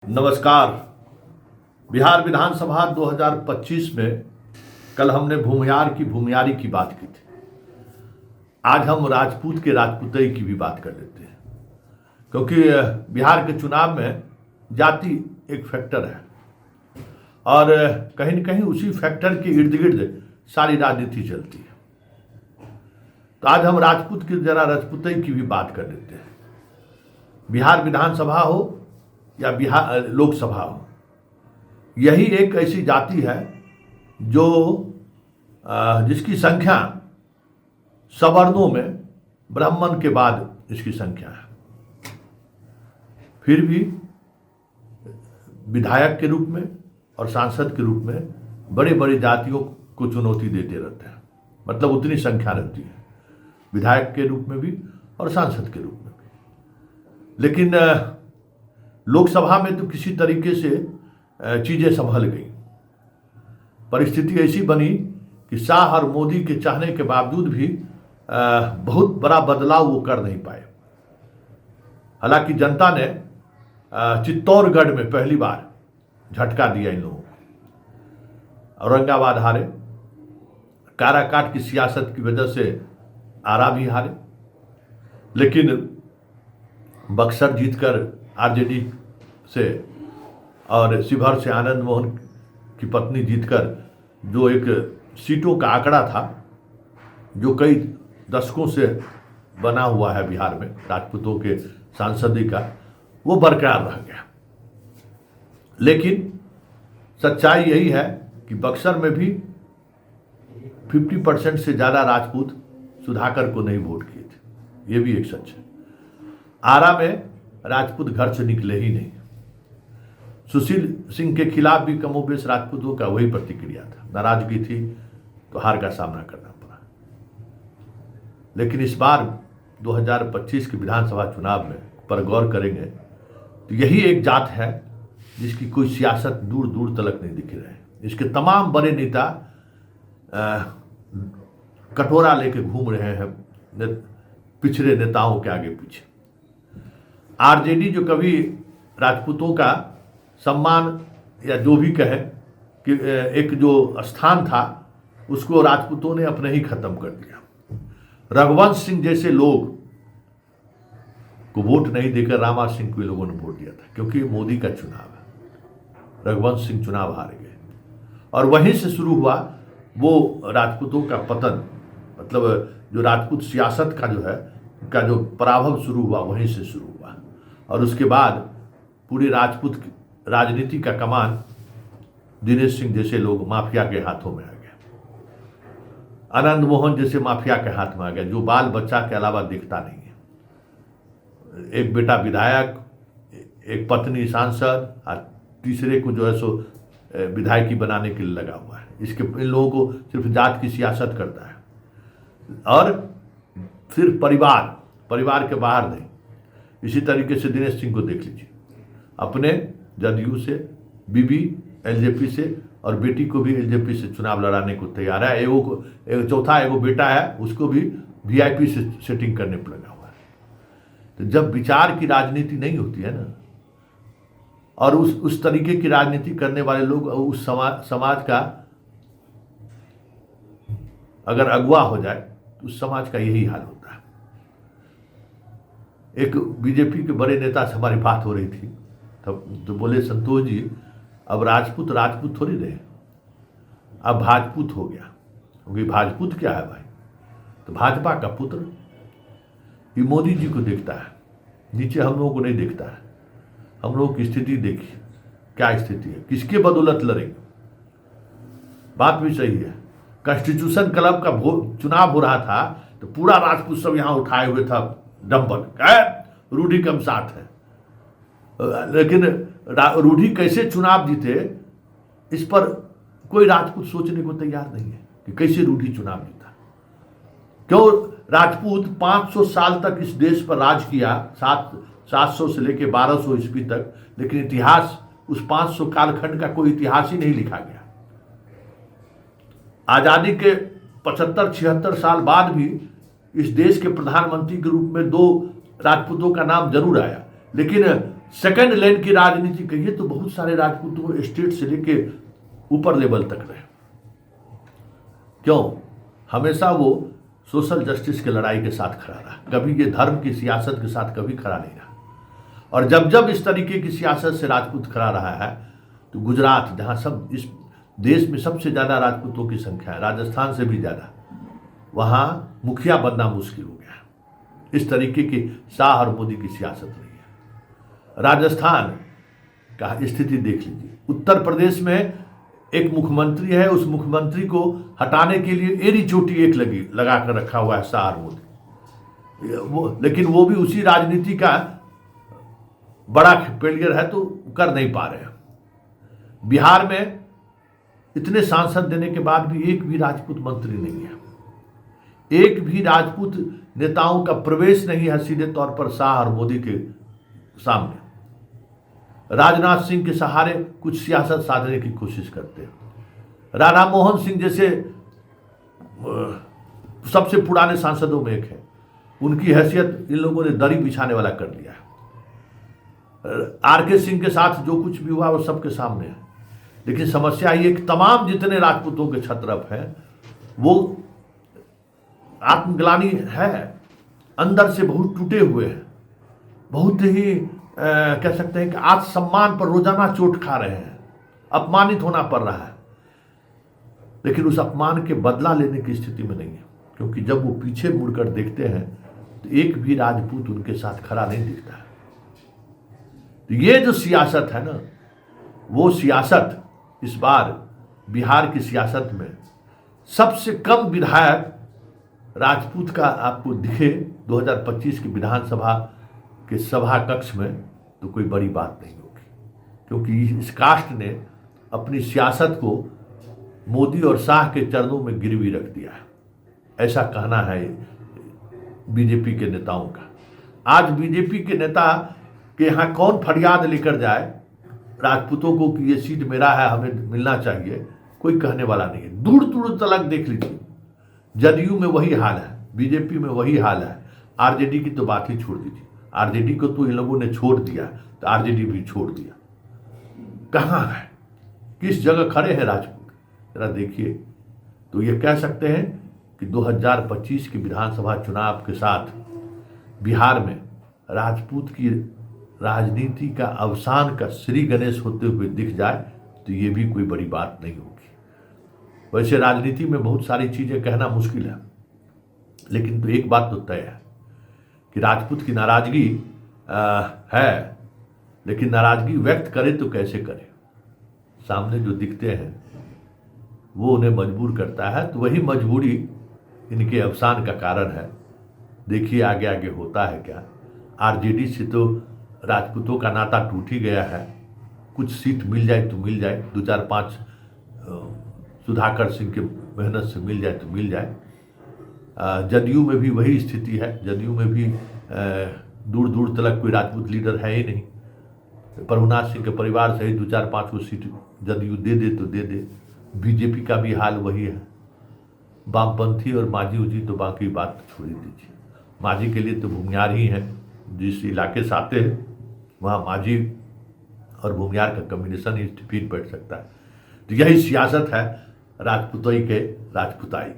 नमस्कार। बिहार विधानसभा 2025 में कल हमने भूमियारी की बात की थी। आज हम राजपूत के राजपूताई की भी बात कर लेते हैं, क्योंकि बिहार के चुनाव में जाति एक फैक्टर है और कहीं न कहीं उसी फैक्टर के इर्द गिर्द सारी राजनीति चलती है। तो आज हम राजपूत की राजपूताई की भी बात कर लेते हैं। बिहार विधानसभा हो या बिहार लोकसभा हो, यही एक ऐसी जाति है जो जिसकी संख्या सवर्णों में ब्राह्मण के बाद इसकी संख्या है। फिर भी विधायक के रूप में और सांसद के रूप में बड़े बड़े जातियों को चुनौती देते रहते हैं। मतलब उतनी संख्या रहती है विधायक के रूप में भी और सांसद के रूप में भी। लेकिन लोकसभा में तो किसी तरीके से चीज़ें संभल गई। परिस्थिति ऐसी बनी कि शाह और मोदी के चाहने के बावजूद भी बहुत बड़ा बदलाव वो कर नहीं पाए। हालांकि जनता ने चित्तौड़गढ़ में पहली बार झटका दिया इन लोगों को। औरंगाबाद हारे, काराकाट की सियासत की वजह से आरा भी हारे, लेकिन बक्सर जीतकर आरजेडी से और शिवहर से आनंद मोहन की पत्नी जीतकर जो एक सीटों का आंकड़ा था जो कई दशकों से बना हुआ है बिहार में राजपूतों के सांसदी का, वो बरकरार रह गया। लेकिन सच्चाई यही है कि बक्सर में भी 50% से ज़्यादा राजपूत सुधाकर को नहीं वोट किए थे। ये भी एक सच है। आरा में राजपूत घर से निकले ही नहीं। सुशील सिंह के खिलाफ भी कमोबेश राजपूतों का वही प्रतिक्रिया था, नाराजगी थी, तो हार का सामना करना पड़ा। लेकिन इस बार 2025 के विधानसभा चुनाव में पर गौर करेंगे तो यही एक जात है जिसकी कोई सियासत दूर दूर तलक नहीं दिख रहे। इसके तमाम बड़े नेता कटोरा लेके घूम रहे हैं पिछड़े नेताओं के आगे पीछे। आरजेडी जो कभी राजपूतों का सम्मान या जो भी कहे कि एक जो स्थान था उसको राजपूतों ने अपने ही खत्म कर दिया। रघुवंश सिंह जैसे लोग को वोट नहीं देकर रामा सिंह को लोगों ने वोट दिया था, क्योंकि मोदी का चुनाव है। रघुवंश सिंह चुनाव हार गए और वहीं से शुरू हुआ वो राजपूतों का पतन। मतलब जो राजपूत सियासत का जो है का जो पराभव शुरू हुआ वहीं से शुरू हुआ। और उसके बाद पूरी राजपूत राजनीति का कमान दिनेश सिंह जैसे लोग माफिया के हाथों में आ गया। आनंद मोहन जैसे माफिया के हाथ में आ गया, जो बाल बच्चा के अलावा दिखता नहीं है। एक बेटा विधायक, एक पत्नी सांसद और तीसरे को जो है सो विधायकी बनाने के लिए लगा हुआ है। इन लोगों को सिर्फ जात की सियासत करता है और फिर परिवार के बाहर नहीं। इसी तरीके से दिनेश सिंह को देख लीजिए, अपने जदयू से, बीबी एलजेपी से और बेटी को भी एलजेपी से चुनाव लड़ाने को तैयार है। चौथा बेटा है, उसको भी वीआईपी से सेटिंग करने पर लगा हुआ है। तो जब विचार की राजनीति नहीं होती है ना, और उस तरीके की राजनीति करने वाले लोग उस समाज का अगर अगुवा हो जाए तो उस समाज का यही हाल होता है। एक बीजेपी के बड़े नेता से हमारी बात हो रही थी, तब तो बोले, संतोष जी अब राजपूत थोड़ी रहे, अब भाजपूत हो गया। क्योंकि भाजपूत क्या है भाई? तो भाजपा का पुत्र। ये मोदी जी को देखता है, नीचे हम लोगों को नहीं देखता है। हम लोगों की स्थिति देखिए, क्या स्थिति है, किसके बदौलत लड़ेंगे। बात भी सही है। कॉन्स्टिट्यूशन क्लब का चुनाव हो रहा था तो पूरा राजपूत सब यहाँ उठाए हुए था डंबल, रूढ़ी कम साथ है। लेकिन रूढ़ी कैसे चुनाव जीते, इस पर कोई राजपूत सोचने को तैयार नहीं है कि कैसे रूढ़ी चुनाव जीता। क्यों राजपूत 500 साल तक इस देश पर राज किया, 700 से लेकर 1200 ईस्वी तक, लेकिन इतिहास उस 500 कालखंड का कोई इतिहास ही नहीं लिखा गया। आजादी के 75-76 साल बाद भी इस देश के प्रधानमंत्री के रूप में 2 राजपूतों का नाम जरूर आया, लेकिन सेकंड लेन की राजनीति कहिए तो बहुत सारे राजपूतों स्टेट से लेके ऊपर लेवल तक रहे। क्यों? हमेशा वो सोशल जस्टिस की लड़ाई के साथ खड़ा रहा, कभी ये धर्म की सियासत के साथ कभी खड़ा नहीं रहा। और जब जब इस तरीके की सियासत से राजपूत खड़ा रहा है तो गुजरात, जहाँ सब इस देश में सबसे ज़्यादा राजपूतों की संख्या है, राजस्थान से भी ज़्यादा, वहाँ मुखिया बनना मुश्किल हो गया। इस तरीके की शाह और मोदी की सियासत रही है। राजस्थान का स्थिति देख लीजिए। उत्तर प्रदेश में एक मुख्यमंत्री है, उस मुख्यमंत्री को हटाने के लिए एड़ी चोटी एक लगा कर रखा हुआ है शाह और मोदी। लेकिन वो भी उसी राजनीति का बड़ा फेलियर है तो कर नहीं पा रहे हैं। बिहार में इतने सांसद देने के बाद भी एक भी राजपूत मंत्री नहीं है, एक भी राजपूत नेताओं का प्रवेश नहीं है सीधे तौर पर शाह और मोदी के सामने। राजनाथ सिंह के सहारे कुछ सियासत साधने की कोशिश करते हैं। राधा मोहन सिंह जैसे सबसे पुराने सांसदों में एक है, उनकी हैसियत इन लोगों ने दरी बिछाने वाला कर दिया है। आरके सिंह के साथ जो कुछ भी हुआ वो सबके सामने है। लेकिन समस्या ये कि तमाम जितने राजपूतों के छत्रप हैं वो आत्मग्लानि है, अंदर से बहुत टूटे हुए हैं, बहुत ही कह सकते हैं कि आत्मसम्मान पर रोजाना चोट खा रहे हैं, अपमानित होना पड़ रहा है। लेकिन उस अपमान के बदला लेने की स्थिति में नहीं है, क्योंकि जब वो पीछे मुड़कर देखते हैं तो एक भी राजपूत उनके साथ खड़ा नहीं दिखता है। तो ये जो सियासत है ना, वो सियासत इस बार बिहार की सियासत में सबसे कम विधायक राजपूत का आपको दिखे 2025 की विधानसभा के सभा कक्ष में तो कोई बड़ी बात नहीं होगी, क्योंकि इस कास्ट ने अपनी सियासत को मोदी और शाह के चरणों में गिरवी रख दिया है, ऐसा कहना है बीजेपी के नेताओं का। आज बीजेपी के नेता के यहाँ कौन फरियाद लेकर जाए राजपूतों को कि ये सीट मेरा है, हमें मिलना चाहिए, कोई कहने वाला नहीं है। दूर दूर तलक देख लीजिए, जदयू में वही हाल है, बीजेपी में वही हाल है। आरजेडी की तो बात ही छोड़ दीजिए, आरजेडी को तो इन लोगों ने छोड़ दिया तो आरजेडी भी छोड़ दिया। कहाँ है, किस जगह खड़े हैं राजपूत, जरा देखिए। तो ये कह सकते हैं कि 2025 के विधानसभा चुनाव के साथ बिहार में राजपूत की राजनीति का अवसान का श्री गणेश होते हुए दिख जाए तो ये भी कोई बड़ी बात नहीं होगी। वैसे राजनीति में बहुत सारी चीज़ें कहना मुश्किल है, लेकिन तो एक बात तो तय है कि राजपूत की नाराजगी है, लेकिन नाराजगी व्यक्त करे तो कैसे करे। सामने जो दिखते हैं वो उन्हें मजबूर करता है, तो वही मजबूरी इनके अवसान का कारण है। देखिए आगे आगे होता है क्या। आरजेडी से तो राजपूतों का नाता टूट ही गया है, कुछ सीट मिल जाए तो मिल जाए, 2 4 5 सुधाकर सिंह के मेहनत से मिल जाए तो मिल जाए। जदयू में भी वही स्थिति है, जदयू में भी दूर दूर तक कोई राजपूत लीडर है ही नहीं। प्रभुनाथ सिंह के परिवार सहित 2 4 5 को सीट जदयू दे दे तो दे दे। बीजेपी का भी हाल वही है। वामपंथी और मांझी उजी तो बाकी बात छोड़ ही दीजिए, मांझी के लिए तो भूमियार ही है, जिस इलाके से आते हैं वहाँ मांझी और भूमियार का कम्बिनेशन ही फिट बैठ सकता है। तो यही सियासत है राजपूताई के राजपूताई।